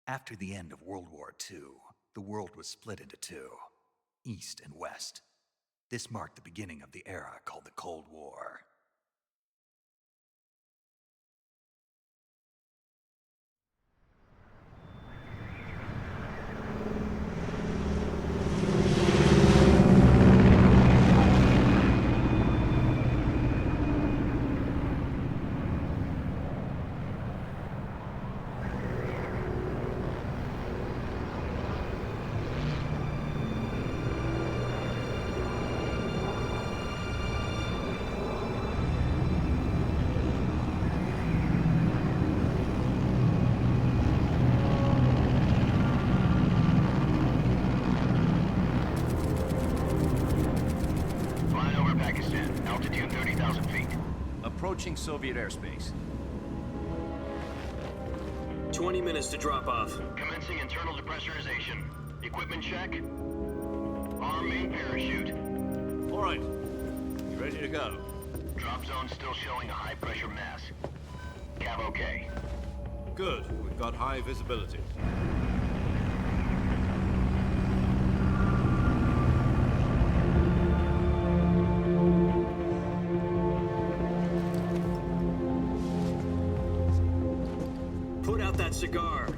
After the end of World War II, the world was split into two, East and West. This marked the beginning of the era called the Cold War. Altitude 30,000 feet. Approaching Soviet airspace. 20 minutes to drop off. Commencing internal depressurization. Equipment check. Arm main parachute. All right. You ready to go? Drop zone still showing a high pressure mass. Cav okay. Good. We've got high visibility. Put out that cigar.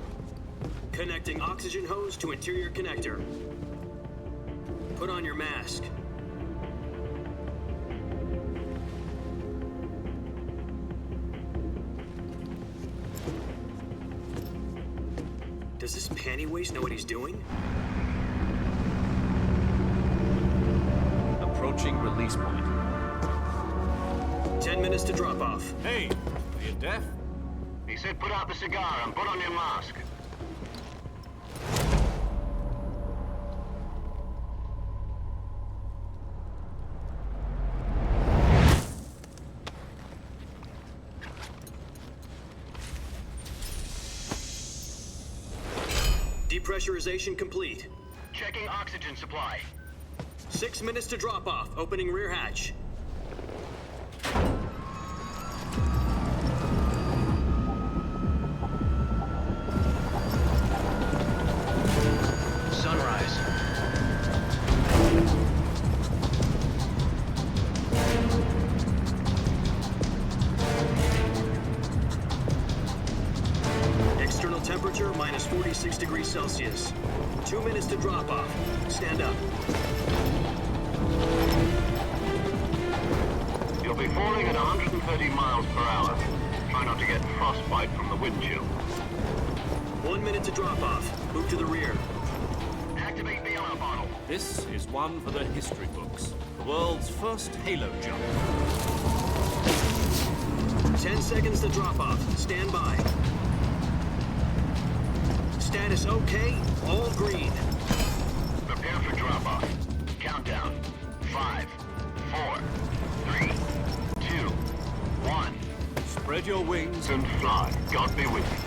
Connecting oxygen hose to interior connector. Put on your mask. Does this panty waste know what he's doing? Approaching release point. 10 minutes to drop off. Hey, are you deaf? He said put out the cigar and put on your mask. Depressurization complete. Checking oxygen supply. 6 minutes to drop off. Opening rear hatch. Sunrise. External temperature minus 46 degrees Celsius. 2 minutes to drop off. Stand up. You'll be falling at 130 miles per hour. Try not to get frostbite from the wind chill. 1 minute to drop off. Move to the rear. Activate the air bottle. This is one for the history books. The world's first halo jump. 10 seconds to drop off. Stand by. Status okay. All green. Prepare for drop-off. Countdown. 5, 4, 3, 2, 1. Spread your wings And fly. God be with you.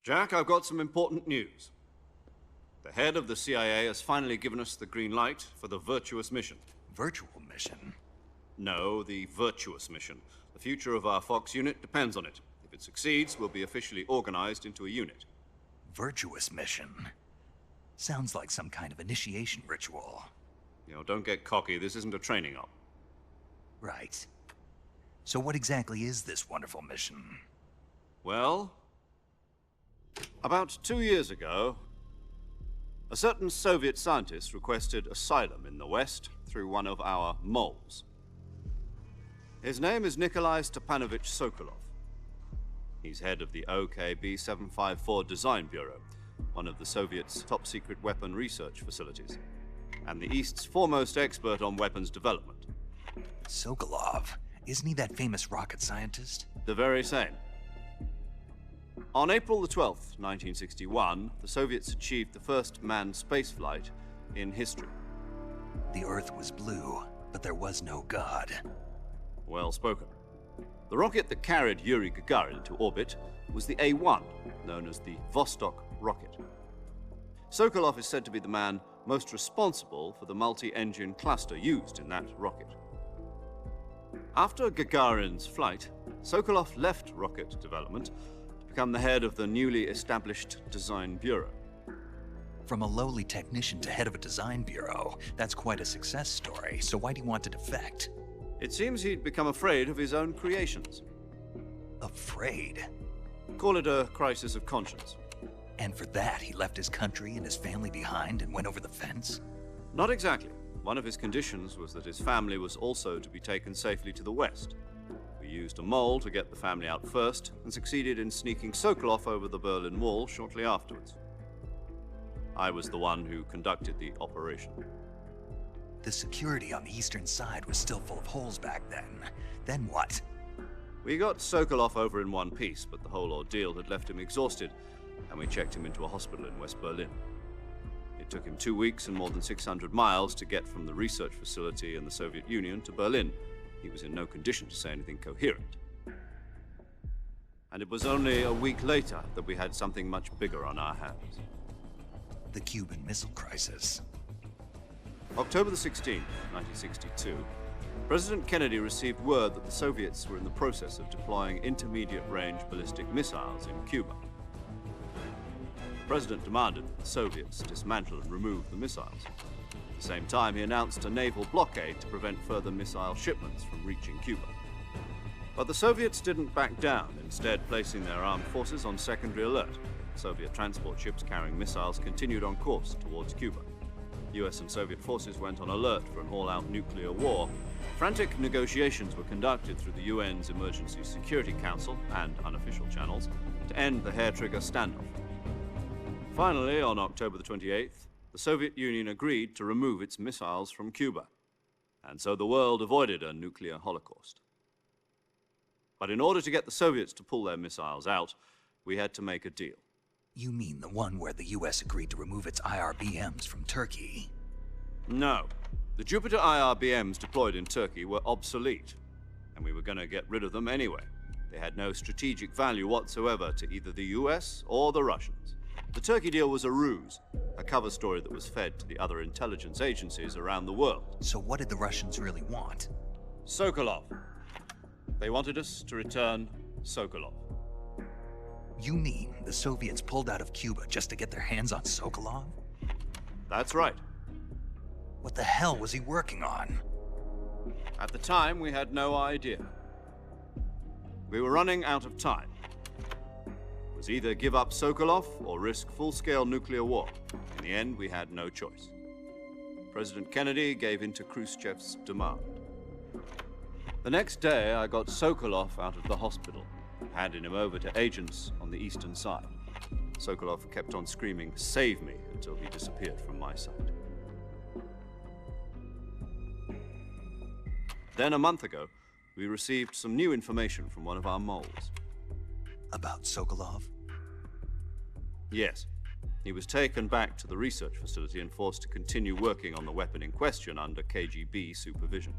Jack, I've got some important news. The head of the CIA has finally given us the green light for the Virtuous mission. Virtual mission? No, the Virtuous mission. The future of our Fox unit depends on it. If it succeeds, we'll be officially organized into a unit. Virtuous mission? Sounds like some kind of initiation ritual. You know, don't get cocky. This isn't a training op. Right. So what exactly is this wonderful mission? Well, about 2 years ago, a certain Soviet scientist requested asylum in the West through one of our moles. His name is Nikolai Stepanovich Sokolov. He's head of the OKB-754 Design Bureau, one of the Soviets' top-secret weapon research facilities, and the East's foremost expert on weapons development. Sokolov? Isn't he that famous rocket scientist? The very same. On April the 12th, 1961, the Soviets achieved the first manned spaceflight in history. The Earth was blue, but there was no God. Well spoken. The rocket that carried Yuri Gagarin to orbit was the A-1, known as the Vostok rocket. Sokolov is said to be the man most responsible for the multi-engine cluster used in that rocket. After Gagarin's flight, Sokolov left rocket development to become the head of the newly established Design Bureau. From a lowly technician to head of a design bureau, that's quite a success story, so why'd he want to defect? It seems he'd become afraid of his own creations. Afraid? Call it a crisis of conscience. And for that, he left his country and his family behind and went over the fence? Not exactly. One of his conditions was that his family was also to be taken safely to the west. We used a mole to get the family out first and succeeded in sneaking Sokolov over the Berlin Wall shortly afterwards. I was the one who conducted the operation. The security on the eastern side was still full of holes back then. Then what? We got Sokolov over in one piece, but the whole ordeal had left him exhausted, and we checked him into a hospital in West Berlin. It took him 2 weeks and more than 600 miles to get from the research facility in the Soviet Union to Berlin. He was in no condition to say anything coherent. And it was only a week later that we had something much bigger on our hands. The Cuban Missile Crisis. October the 16th, 1962, President Kennedy received word that the Soviets were in the process of deploying intermediate-range ballistic missiles in Cuba. The President demanded that the Soviets dismantle and remove the missiles. At the same time, he announced a naval blockade to prevent further missile shipments from reaching Cuba. But the Soviets didn't back down, instead placing their armed forces on secondary alert. Soviet transport ships carrying missiles continued on course towards Cuba. US and Soviet forces went on alert for an all-out nuclear war. Frantic negotiations were conducted through the UN's Emergency Security Council and unofficial channels to end the hair-trigger standoff. Finally, on October the 28th, the Soviet Union agreed to remove its missiles from Cuba, and so the world avoided a nuclear holocaust. But in order to get the Soviets to pull their missiles out, we had to make a deal. You mean the one where the US agreed to remove its IRBMs from Turkey? No. The Jupiter IRBMs deployed in Turkey were obsolete, and we were going to get rid of them anyway. They had no strategic value whatsoever to either the US or the Russians. The Turkey deal was a ruse, a cover story that was fed to the other intelligence agencies around the world. So what did the Russians really want? Sokolov. They wanted us to return Sokolov. You mean the Soviets pulled out of Cuba just to get their hands on Sokolov? That's right. What the hell was he working on? At the time, we had no idea. We were running out of time. It was either give up Sokolov or risk full-scale nuclear war. In the end, we had no choice. President Kennedy gave in to Khrushchev's demand. The next day, I got Sokolov out of the hospital, handing him over to agents on the eastern side. Sokolov kept on screaming, "Save me," until he disappeared from my sight. Then a month ago, we received some new information from one of our moles. About Sokolov? Yes. He was taken back to the research facility and forced to continue working on the weapon in question under KGB supervision.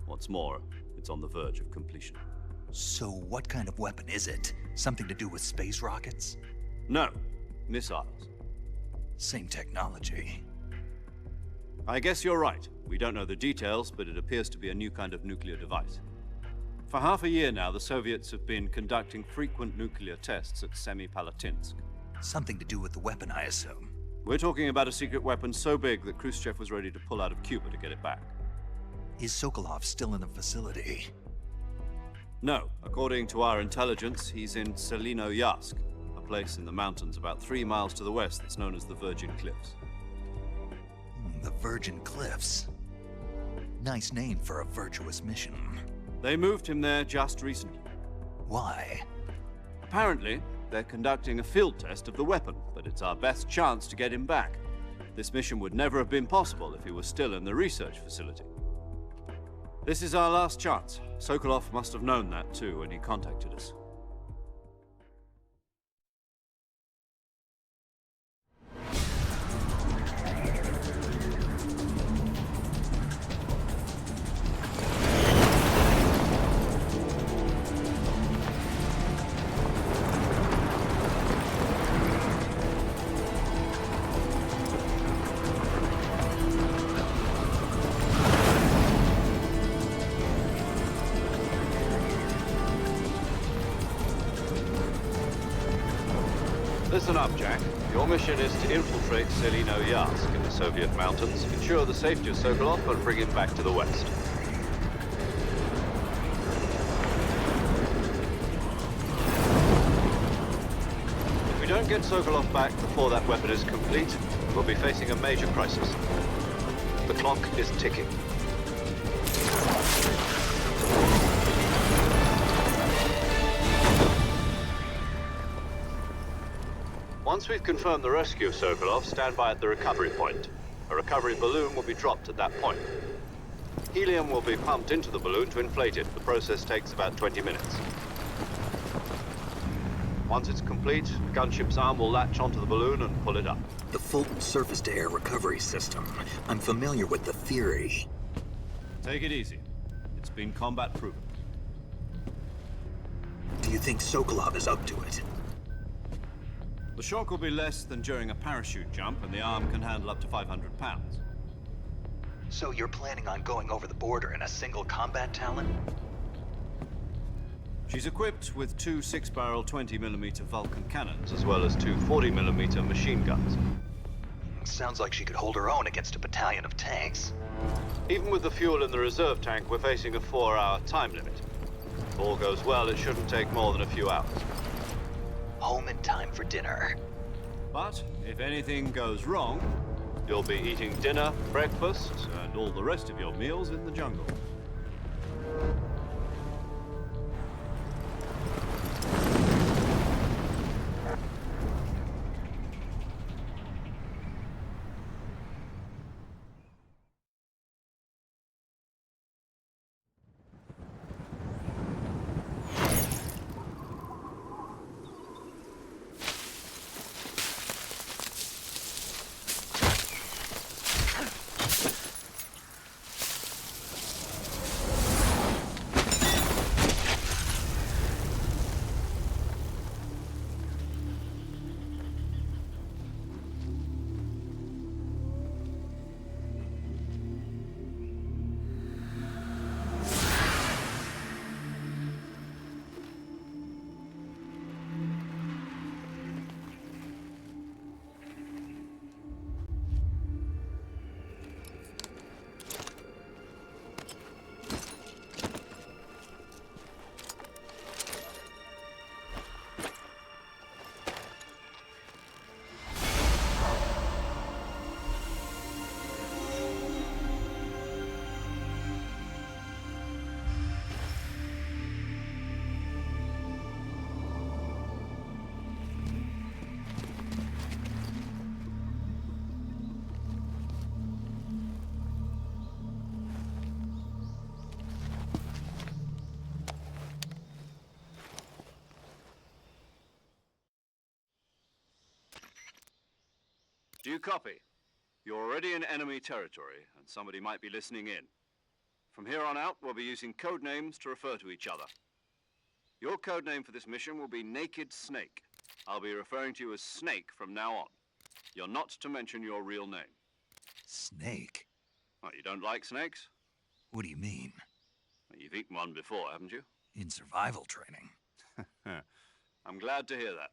What's more, it's on the verge of completion. So what kind of weapon is it? Something to do with space rockets? No, missiles. Same technology. I guess you're right. We don't know the details, but it appears to be a new kind of nuclear device. For half a year now, the Soviets have been conducting frequent nuclear tests at Semipalatinsk. Something to do with the weapon, I assume. We're talking about a secret weapon so big that Khrushchev was ready to pull out of Cuba to get it back. Is Sokolov still in the facility? No. According to our intelligence, he's in Selinoyarsk, a place in the mountains about 3 miles to the west that's known as the Virgin Cliffs. The Virgin Cliffs. Nice name for a virtuous mission. They moved him there just recently. Why? Apparently, they're conducting a field test of the weapon, but it's our best chance to get him back. This mission would never have been possible if he was still in the research facility. This is our last chance. Sokolov must have known that too when he contacted us. Listen up, Jack. Your mission is to infiltrate Selino Yask in the Soviet mountains, ensure the safety of Sokolov, and bring him back to the West. If we don't get Sokolov back before that weapon is complete, we'll be facing a major crisis. The clock is ticking. Once we've confirmed the rescue of Sokolov, stand by at the recovery point. A recovery balloon will be dropped at that point. Helium will be pumped into the balloon to inflate it. The process takes about 20 minutes. Once it's complete, the gunship's arm will latch onto the balloon and pull it up. The Fulton surface-to-air recovery system. I'm familiar with the theory. Take it easy. It's been combat-proven. Do you think Sokolov is up to it? The shock will be less than during a parachute jump, and the arm can handle up to 500 pounds. So you're planning on going over the border in a single combat Talon? She's equipped with two 6-barrel 20mm Vulcan cannons, as well as two 40mm machine guns. Sounds like she could hold her own against a battalion of tanks. Even with the fuel in the reserve tank, we're facing a 4-hour time limit. If all goes well, it shouldn't take more than a few hours. Home in time for dinner. But if anything goes wrong, you'll be eating dinner, breakfast, and all the rest of your meals in the jungle. Do you copy? You're already in enemy territory, and somebody might be listening in. From here on out, we'll be using code names to refer to each other. Your code name for this mission will be Naked Snake. I'll be referring to you as Snake from now on. You're not to mention your real name. Snake? Oh, you don't like snakes? What do you mean? Well, you've eaten one before, haven't you? In survival training. I'm glad to hear that.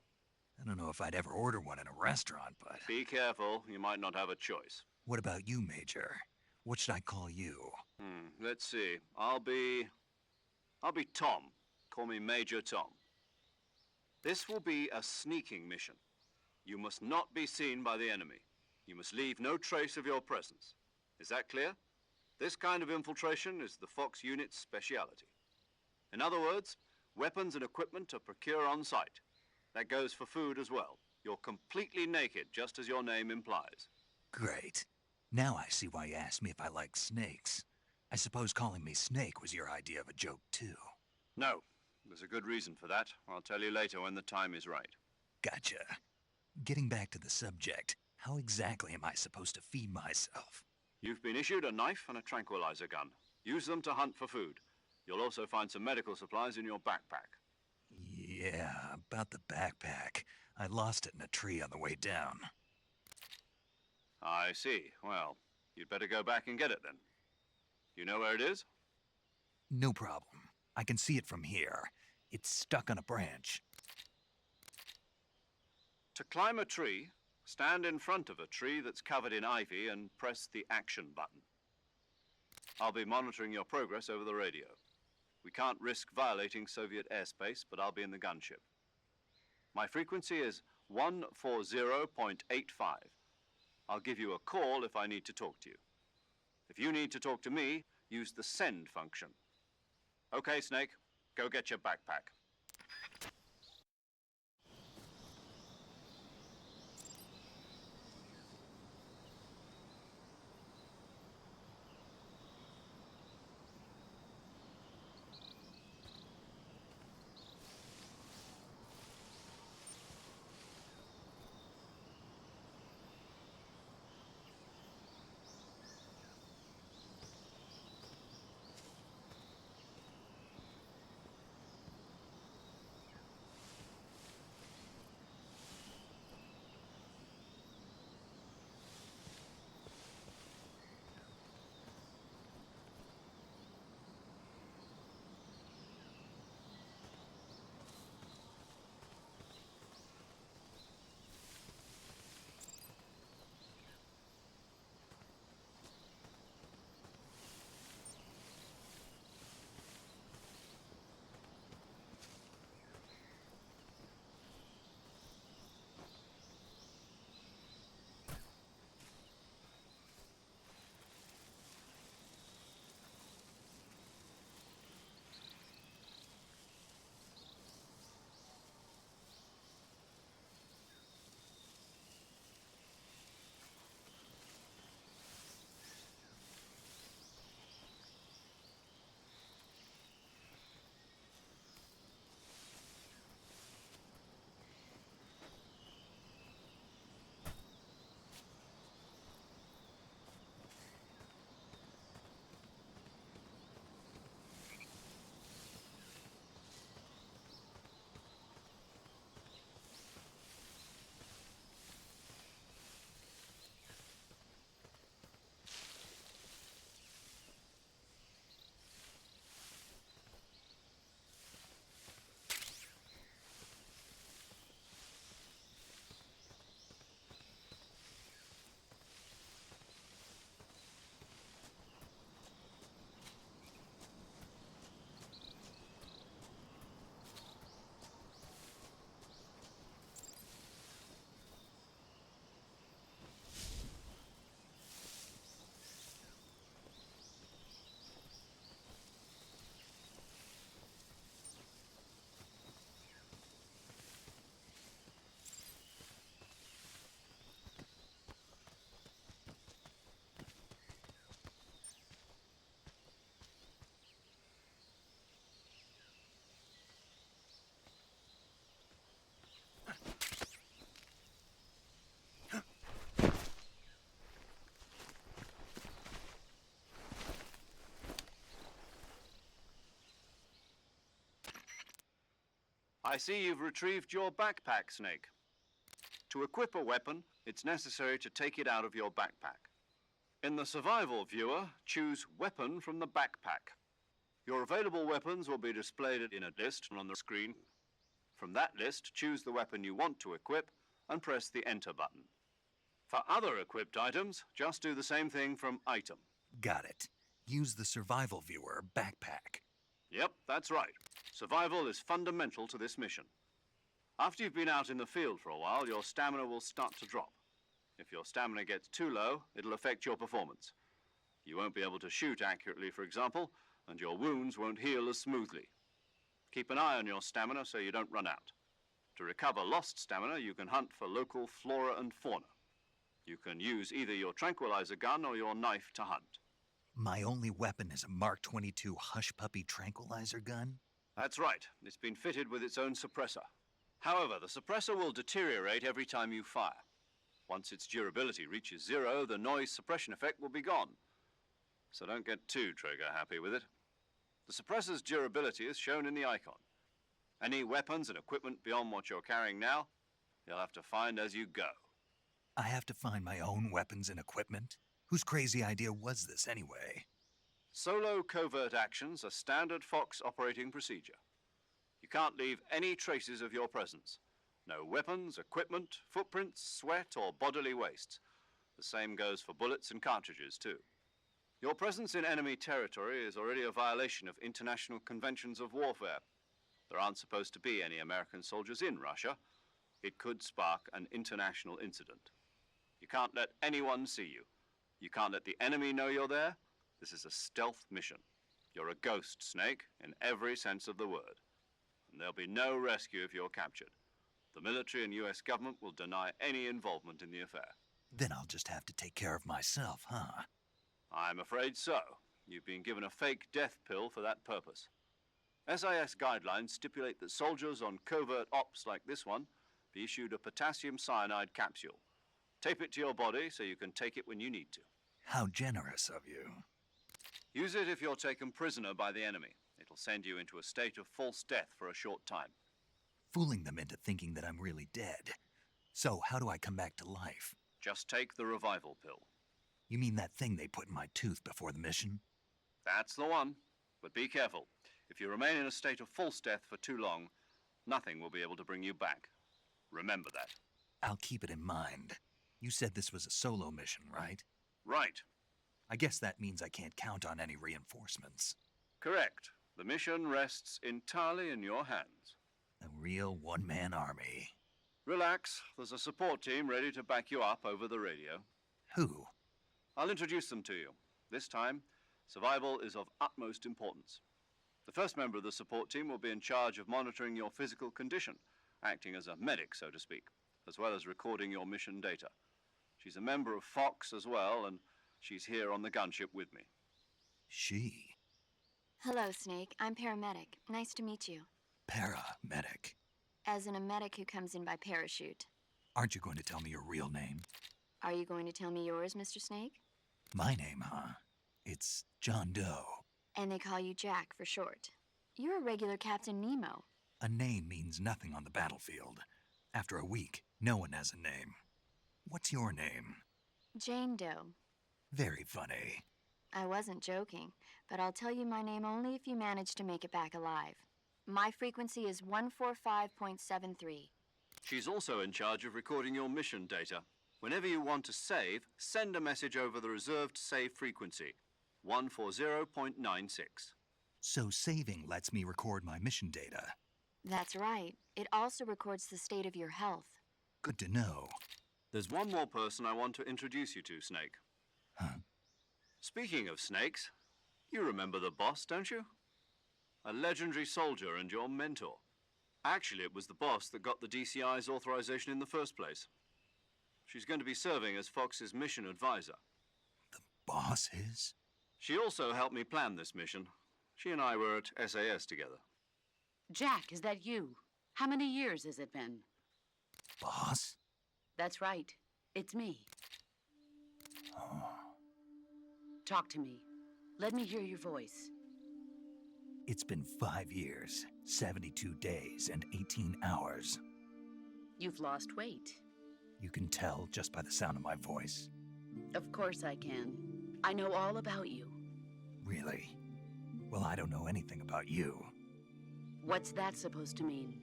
I don't know if I'd ever order one in a restaurant, but... Be careful, you might not have a choice. What about you, Major? What should I call you? Let's see. I'll be Tom. Call me Major Tom. This will be a sneaking mission. You must not be seen by the enemy. You must leave no trace of your presence. Is that clear? This kind of infiltration is the Fox unit's speciality. In other words, weapons and equipment are procured on site. That goes for food as well. You're completely naked, just as your name implies. Great. Now I see why you asked me if I like snakes. I suppose calling me Snake was your idea of a joke, too. No, there's a good reason for that. I'll tell you later when the time is right. Gotcha. Getting back to the subject, how exactly am I supposed to feed myself? You've been issued a knife and a tranquilizer gun. Use them to hunt for food. You'll also find some medical supplies in your backpack. Yeah, about the backpack. I lost it in a tree on the way down. I see. Well, you'd better go back and get it then. You know where it is? No problem. I can see it from here. It's stuck on a branch. To climb a tree, stand in front of a tree that's covered in ivy and press the action button. I'll be monitoring your progress over the radio. We can't risk violating Soviet airspace, but I'll be in the gunship. My frequency is 140.85. I'll give you a call if I need to talk to you. If you need to talk to me, use the send function. Okay, Snake, go get your backpack. I see you've retrieved your backpack, Snake. To equip a weapon, it's necessary to take it out of your backpack. In the survival viewer, choose Weapon from the backpack. Your available weapons will be displayed in a list on the screen. From that list, choose the weapon you want to equip and press the Enter button. For other equipped items, just do the same thing from Item. Got it. Use the survival viewer backpack. Yep, that's right. Survival is fundamental to this mission. After you've been out in the field for a while, your stamina will start to drop. If your stamina gets too low, it'll affect your performance. You won't be able to shoot accurately, for example, and your wounds won't heal as smoothly. Keep an eye on your stamina so you don't run out. To recover lost stamina, you can hunt for local flora and fauna. You can use either your tranquilizer gun or your knife to hunt. My only weapon is a Mark 22 Hush Puppy tranquilizer gun? That's right. It's been fitted with its own suppressor. However, the suppressor will deteriorate every time you fire. Once its durability reaches 0, the noise suppression effect will be gone. So don't get too trigger-happy with it. The suppressor's durability is shown in the icon. Any weapons and equipment beyond what you're carrying now, you'll have to find as you go. I have to find my own weapons and equipment? Whose crazy idea was this anyway? Solo covert actions are standard Fox operating procedure. You can't leave any traces of your presence. No weapons, equipment, footprints, sweat, or bodily waste. The same goes for bullets and cartridges, too. Your presence in enemy territory is already a violation of international conventions of warfare. There aren't supposed to be any American soldiers in Russia. It could spark an international incident. You can't let anyone see you. You can't let the enemy know you're there. This is a stealth mission. You're a ghost, Snake, in every sense of the word. And there'll be no rescue if you're captured. The military and US government will deny any involvement in the affair. Then I'll just have to take care of myself, huh? I'm afraid so. You've been given a fake death pill for that purpose. SIS guidelines stipulate that soldiers on covert ops like this one be issued a potassium cyanide capsule. Tape it to your body so you can take it when you need to. How generous of you. Use it if you're taken prisoner by the enemy. It'll send you into a state of false death for a short time. Fooling them into thinking that I'm really dead. So, how do I come back to life? Just take the revival pill. You mean that thing they put in my tooth before the mission? That's the one. But be careful. If you remain in a state of false death for too long, nothing will be able to bring you back. Remember that. I'll keep it in mind. You said this was a solo mission, right? Right. I guess that means I can't count on any reinforcements. Correct. The mission rests entirely in your hands. A real one-man army. Relax. There's a support team ready to back you up over the radio. Who? I'll introduce them to you. This time, survival is of utmost importance. The first member of the support team will be in charge of monitoring your physical condition, acting as a medic, so to speak, as well as recording your mission data. She's a member of Fox as well, and she's here on the gunship with me. She. Hello, Snake. I'm paramedic. Nice to meet you. Paramedic. As in a medic who comes in by parachute. Aren't you going to tell me your real name? Are you going to tell me yours, Mr. Snake? My name, huh? It's John Doe. And they call you Jack for short. You're a regular Captain Nemo. A name means nothing on the battlefield. After a week, no one has a name. What's your name? Jane Doe. Very funny. I wasn't joking, but I'll tell you my name only if you manage to make it back alive. My frequency is 145.73. She's also in charge of recording your mission data. Whenever you want to save, send a message over the reserved save frequency, 140.96. So saving lets me record my mission data. That's right. It also records the state of your health. Good to know. There's one more person I want to introduce you to, Snake. Huh? Speaking of snakes, you remember the boss, don't you? A legendary soldier and your mentor. Actually, it was the boss that got the DCI's authorization in the first place. She's going to be serving as Fox's mission advisor. The boss is? She also helped me plan this mission. She and I were at SAS together. Jack, is that you? How many years has it been? Boss? That's right. It's me. Oh. Talk to me. Let me hear your voice. It's been 5 years, 72 days, and 18 hours. You've lost weight. You can tell just by the sound of my voice. Of course I can. I know all about you. Really? Well, I don't know anything about you. What's that supposed to mean?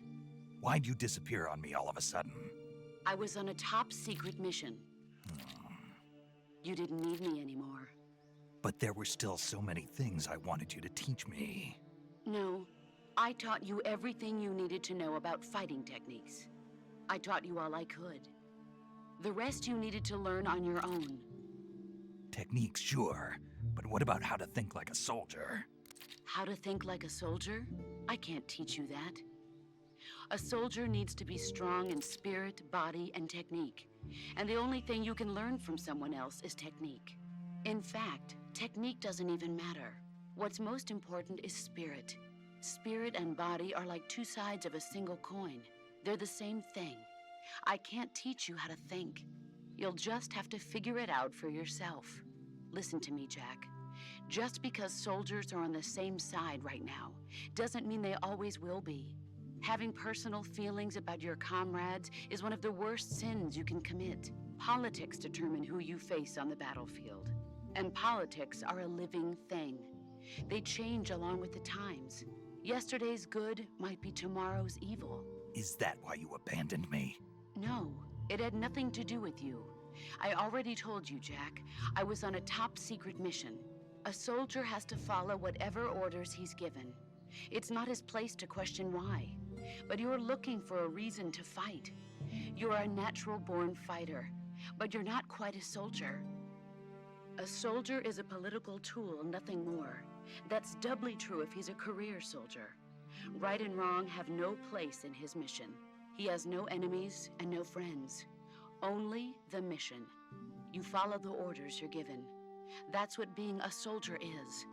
Why'd you disappear on me all of a sudden? I was on a top-secret mission. You didn't need me anymore. But there were still so many things I wanted you to teach me. No, I taught you everything you needed to know about fighting techniques. I taught you all I could. The rest you needed to learn on your own. Techniques, sure. But what about how to think like a soldier? How to think like a soldier? I can't teach you that. A soldier needs to be strong in spirit, body, and technique. And the only thing you can learn from someone else is technique. In fact, technique doesn't even matter. What's most important is spirit. Spirit and body are like two sides of a single coin. They're the same thing. I can't teach you how to think. You'll just have to figure it out for yourself. Listen to me, Jack. Just because soldiers are on the same side right now doesn't mean they always will be. Having personal feelings about your comrades is one of the worst sins you can commit. Politics determine who you face on the battlefield. And politics are a living thing. They change along with the times. Yesterday's good might be tomorrow's evil. Is that why you abandoned me? No, it had nothing to do with you. I already told you, Jack. I was on a top-secret mission. A soldier has to follow whatever orders he's given. It's not his place to question why. But you're looking for a reason to fight. You're a natural-born fighter, but you're not quite a soldier. A soldier is a political tool, nothing more. That's doubly true if he's a career soldier. Right and wrong have no place in his mission. He has no enemies and no friends. Only the mission. You follow the orders you're given. That's what being a soldier is.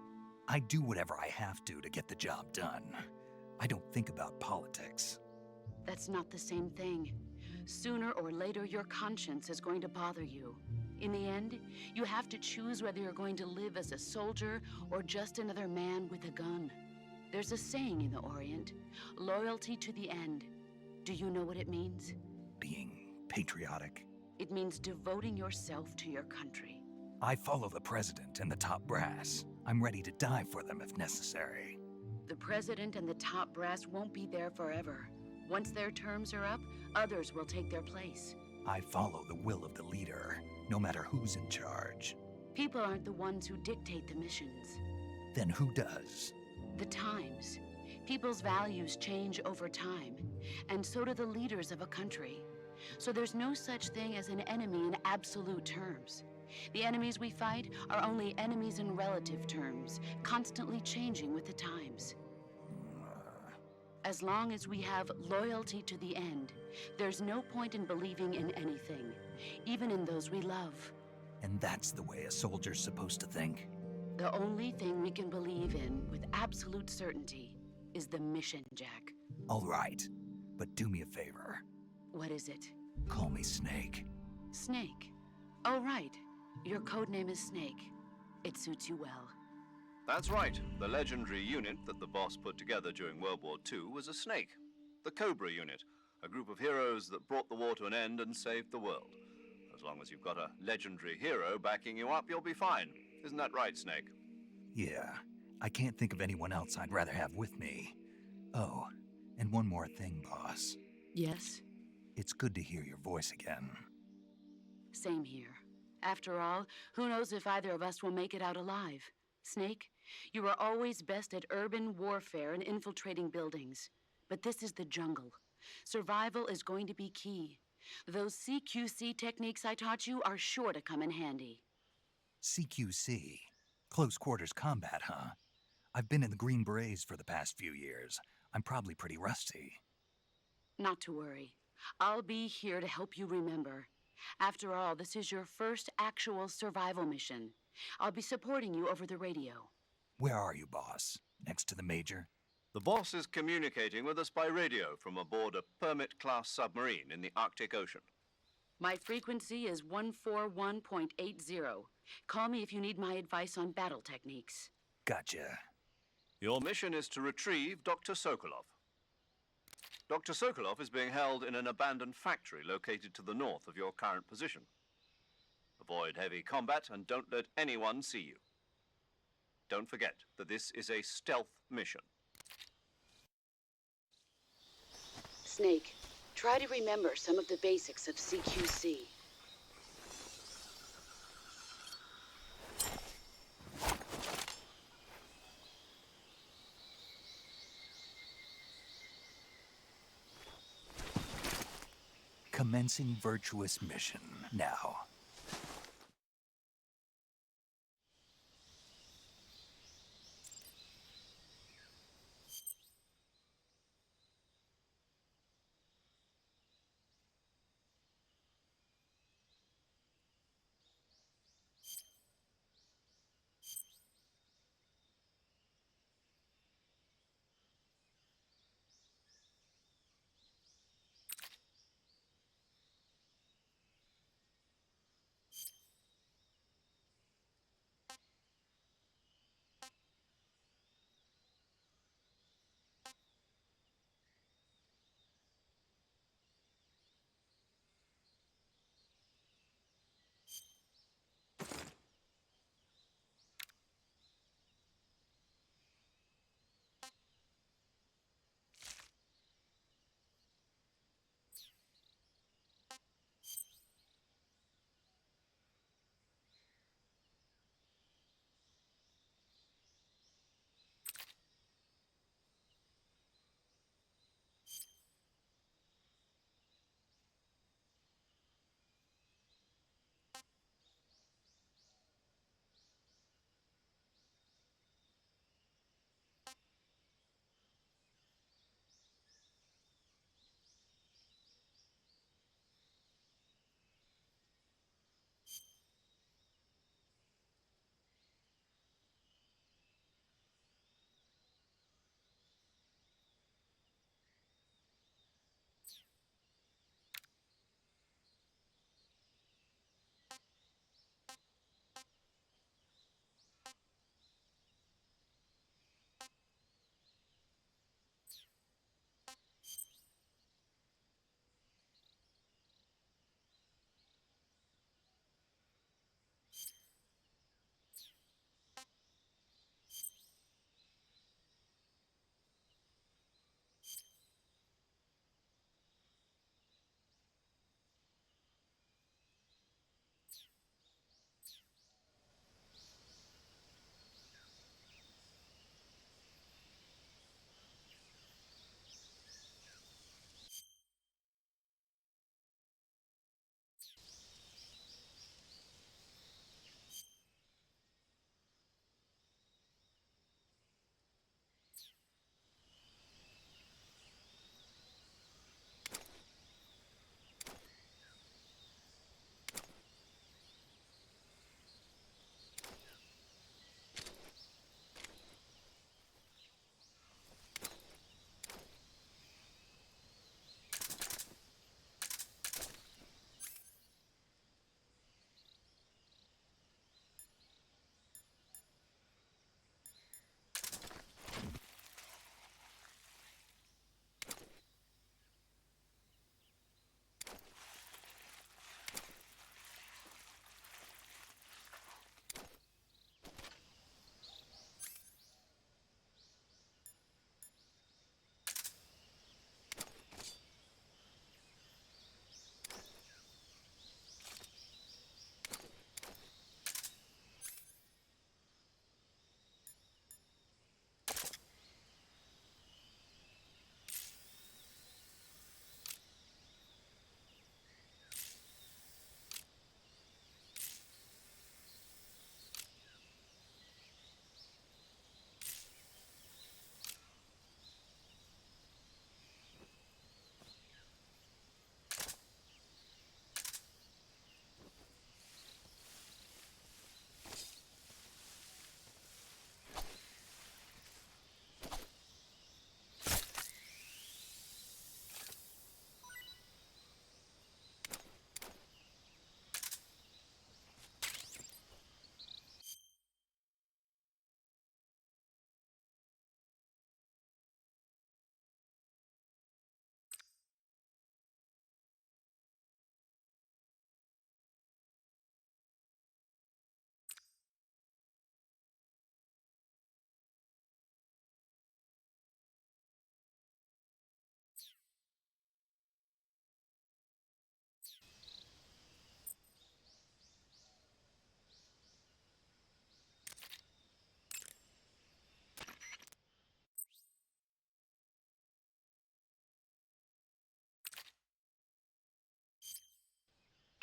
I do whatever I have to get the job done. I don't think about politics. That's not the same thing. Sooner or later, your conscience is going to bother you. In the end, you have to choose whether you're going to live as a soldier or just another man with a gun. There's a saying in the Orient, loyalty to the end. Do you know what it means? Being patriotic. It means devoting yourself to your country. I follow the president and the top brass. I'm ready to die for them if necessary. The president and the top brass won't be there forever. Once their terms are up, others will take their place. I follow the will of the leader, no matter who's in charge. People aren't the ones who dictate the missions. Then who does? The times. People's values change over time, and so do the leaders of a country. So there's no such thing as an enemy in absolute terms. The enemies we fight are only enemies in relative terms, constantly changing with the times. As long as we have loyalty to the end, there's no point in believing in anything, even in those we love. And that's the way a soldier's supposed to think? The only thing we can believe in with absolute certainty is the mission, Jack. All right, but do me a favor. What is it? Call me Snake. Snake. Oh, right. Your codename is Snake. It suits you well. That's right. The legendary unit that the boss put together during World War II was a snake. The Cobra unit, a group of heroes that brought the war to an end and saved the world. As long as you've got a legendary hero backing you up, you'll be fine. Isn't that right, Snake? Yeah, I can't think of anyone else I'd rather have with me. Oh, and one more thing, boss. Yes? It's good to hear your voice again. Same here. After all, who knows if either of us will make it out alive? Snake, you are always best at urban warfare and infiltrating buildings. But this is the jungle. Survival is going to be key. Those CQC techniques I taught you are sure to come in handy. CQC? Close quarters combat, huh? I've been in the Green Berets for the past few years. I'm probably pretty rusty. Not to worry. I'll be here to help you remember. After all, this is your first actual survival mission. I'll be supporting you over the radio. Where are you, boss? Next to the Major? The boss is communicating with us by radio from aboard a Permit-class submarine in the Arctic Ocean. My frequency is 141.80. Call me if you need my advice on battle techniques. Gotcha. Your mission is to retrieve Dr. Sokolov. Dr. Sokolov is being held in an abandoned factory located to the north of your current position. Avoid heavy combat and don't let anyone see you. Don't forget that this is a stealth mission. Snake, try to remember some of the basics of CQC. Commencing virtuous mission now.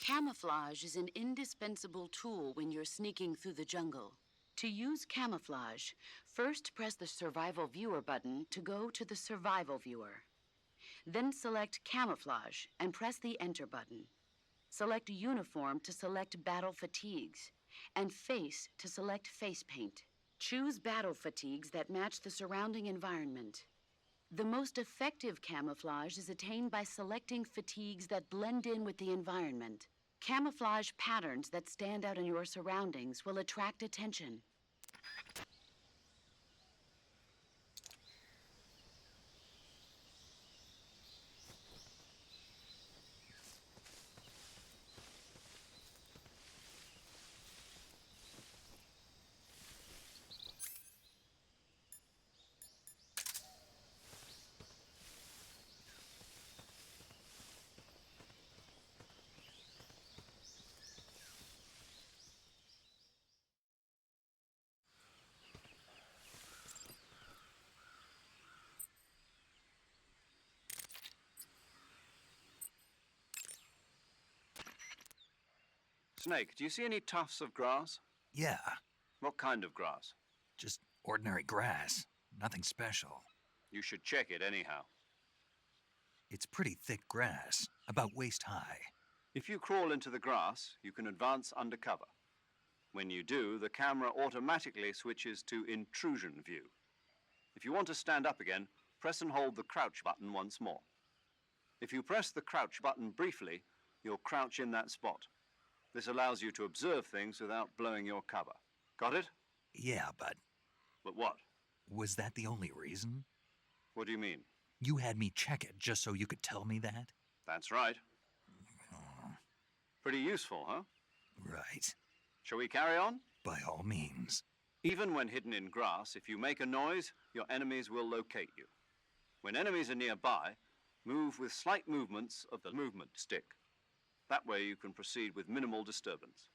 Camouflage is an indispensable tool when you're sneaking through the jungle. To use camouflage, first press the Survival Viewer button to go to the Survival Viewer. Then select Camouflage and press the Enter button. Select Uniform to select Battle Fatigues, and Face to select Face Paint. Choose battle fatigues that match the surrounding environment. The most effective camouflage is attained by selecting fatigues that blend in with the environment. Camouflage patterns that stand out in your surroundings will attract attention. Snake, do you see any tufts of grass? Yeah, What kind of grass? just ordinary grass. Nothing special. You should check it anyhow. It's pretty thick grass, about waist high. If you crawl into the grass, you can advance undercover. When you do, the camera automatically switches to intrusion view. If you want to stand up again, press and hold the crouch button once more. If you press the crouch button briefly, you'll crouch in that spot. This allows you to observe things without blowing your cover. Got it? Yeah, but But what? was that the only reason? What do you mean? You had me check it just so you could tell me that? That's right. Pretty useful, huh? Right. Shall we carry on? By all means. Even when hidden in grass, if you make a noise, your enemies will locate you. When enemies are nearby, move with slight movements of the movement stick. That way you can proceed with minimal disturbance.